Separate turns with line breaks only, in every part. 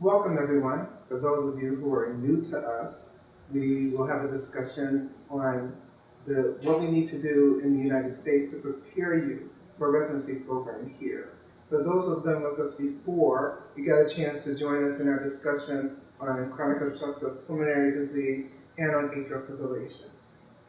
Welcome everyone. For those of you who are new to us, we will have a discussion on what we need to do in the United States to prepare you for a residency program here. For those who have been with us before, you got a chance to join us in our discussion on chronic obstructive pulmonary disease and on atrial fibrillation.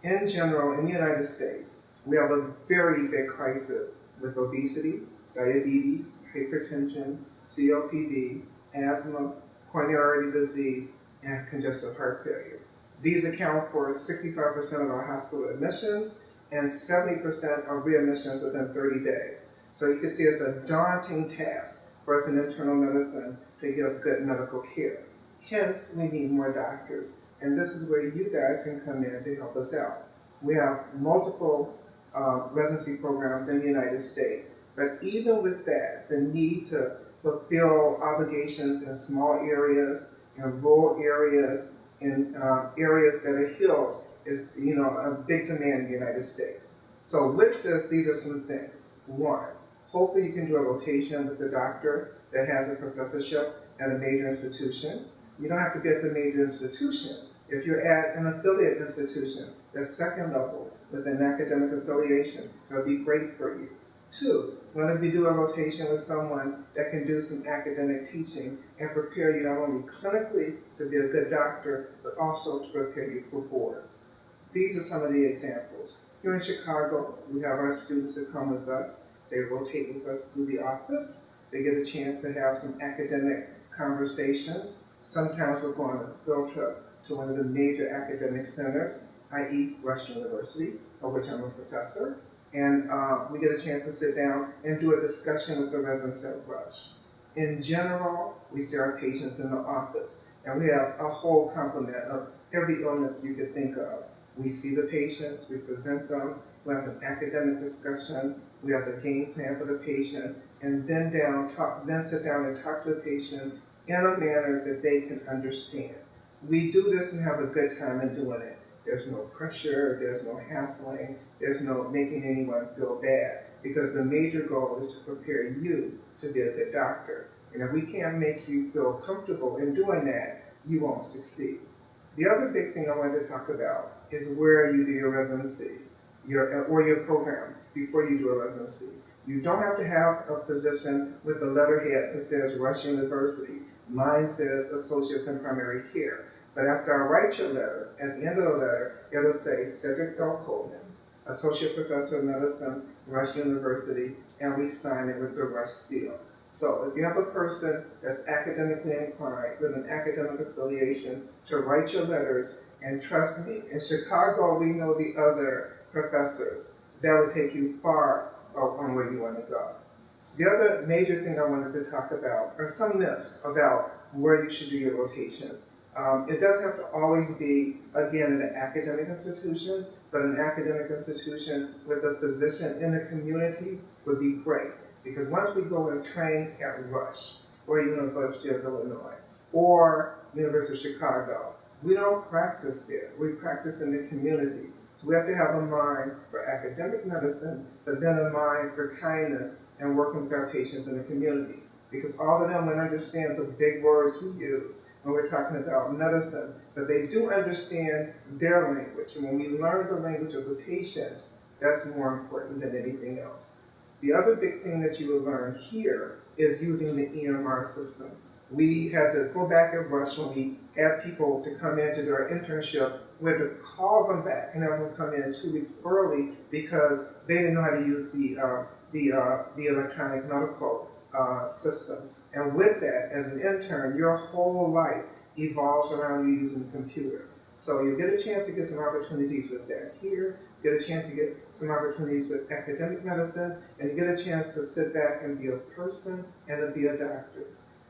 In general, in the United States, we have a very big crisis with obesity, diabetes, hypertension, COPD, asthma, coronary artery disease, and congestive heart failure. These account for 65% of our hospital admissions and 70% of readmissions within 30 days. So you can see it's a daunting task for us in internal medicine to give good medical care. Hence, we need more doctors, and this is where you guys can come in to help us out. We have multiple residency programs in the United States, but even with that, the need to fulfill obligations in small areas, in rural areas, in areas that are healed is, a big demand in the United States. So with this, these are some things. One, hopefully you can do a rotation with a doctor that has a professorship at a major institution. You don't have to be at the major institution. If you're at an affiliate institution, that's second level with an academic affiliation, that'll be great for you. Two, you want to be doing a rotation with someone that can do some academic teaching and prepare you not only clinically to be a good doctor, but also to prepare you for boards. These are some of the examples. Here in Chicago, we have our students that come with us. They rotate with us through the office. They get a chance to have some academic conversations. Sometimes we're going on a field trip to one of the major academic centers, i.e. Rush University, of which I'm a professor. And we get a chance to sit down and do a discussion with the residents at Rush. In general, we see our patients in the office, and we have a whole complement of every illness you could think of. We see the patients, we present them, we have an academic discussion, we have a game plan for the patient, and then sit down and talk to the patient in a manner that they can understand. We do this and have a good time in doing it. There's no pressure, there's no hassling, there's no making anyone feel bad, because the major goal is to prepare you to be a good doctor. And if we can't make you feel comfortable in doing that, you won't succeed. The other big thing I wanted to talk about is where you do your residencies, or your program before you do a residency. You don't have to have a physician with a letterhead that says Rush University. Mine says Associates in Primary Care. But after I write your letter, at the end of the letter, it'll say Cedric Coleman, Associate Professor of Medicine, Rush University, and we sign it with the Rush seal. So if you have a person that's academically inclined with an academic affiliation to write your letters, and trust me, in Chicago we know the other professors that will take you far on where you want to go. The other major thing I wanted to talk about are some myths about where you should do your rotations. It doesn't have to always be, again, in an academic institution, but an academic institution with a physician in the community would be great. Because once we go and train at Rush, or University of Illinois, or University of Chicago, we don't practice there. We practice in the community. So we have to have a mind for academic medicine, but then a mind for kindness and working with our patients in the community. Because all of them would understand the big words we use when we're talking about medicine, but they do understand their language. And when we learn the language of the patient, that's more important than anything else. The other big thing that you will learn here is using the EMR system. We had to go back and Rush when we had people to come in to do our internship. We had to call them back and have them come in 2 weeks early because they didn't know how to use the electronic medical system. And with that, as an intern, your whole life evolves around you using the computer. So you get a chance to get some opportunities with that here, get a chance to get some opportunities with academic medicine, and you get a chance to sit back and be a person and to be a doctor.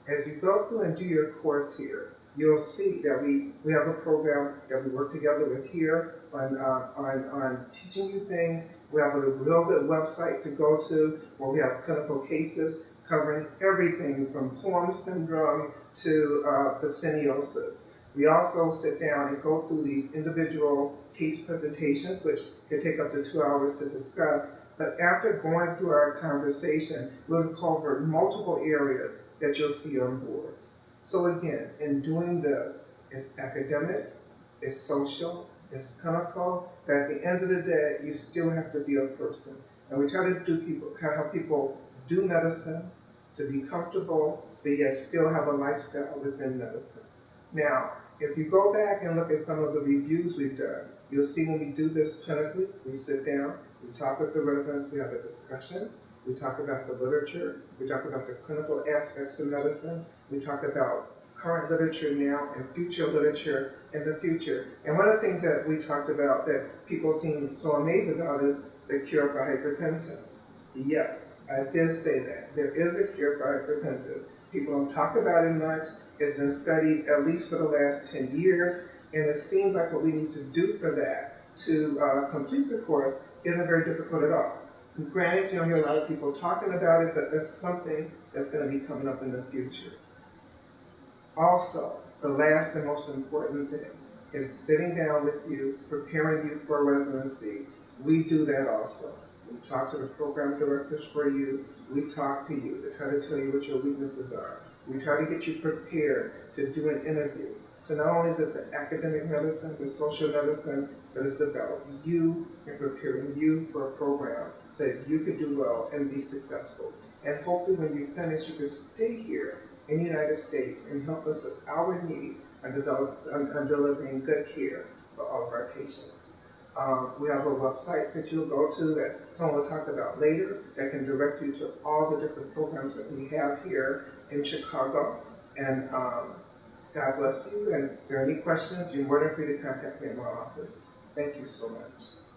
As you go through and do your course here, you'll see that we have a program that we work together with here on teaching you things. We have a real good website to go to where we have clinical cases covering everything from Poem syndrome to baseniosis. We also sit down and go through these individual case presentations, which can take up to 2 hours to discuss. But after going through our conversation, we'll cover multiple areas that you'll see on boards. So again, in doing this, it's academic, it's social, it's clinical, but at the end of the day, you still have to be a person. And we try to help people do medicine, to be comfortable, but yet still have a lifestyle within medicine. Now, if you go back and look at some of the reviews we've done, you'll see when we do this clinically, we sit down, we talk with the residents, we have a discussion, we talk about the literature, we talk about the clinical aspects of medicine, we talk about current literature now and future literature in the future. And one of the things that we talked about that people seem so amazed about is the cure for hypertension. Yes, I did say that. There is a cure for hypertension. People don't talk about it much. It's been studied at least for the last 10 years, and it seems like what we need to do for that to complete the course isn't very difficult at all. And granted, you don't hear a lot of people talking about it, but that's something that's going to be coming up in the future. Also, the last and most important thing is sitting down with you, preparing you for residency. We do that also. We talk to the program directors for you. We talk to you to try to tell you what your weaknesses are. We try to get you prepared to do an interview. So not only is it the academic medicine, the social medicine, but it's about you and preparing you for a program so that you can do well and be successful. And hopefully when you finish, you can stay here in the United States and help us with our need on delivering good care for all of our patients. We have a website that you'll go to that someone will talk about later that can direct you to all the different programs that we have here in Chicago. And God bless you. And if there are any questions, you're more than free to contact me in my office. Thank you so much.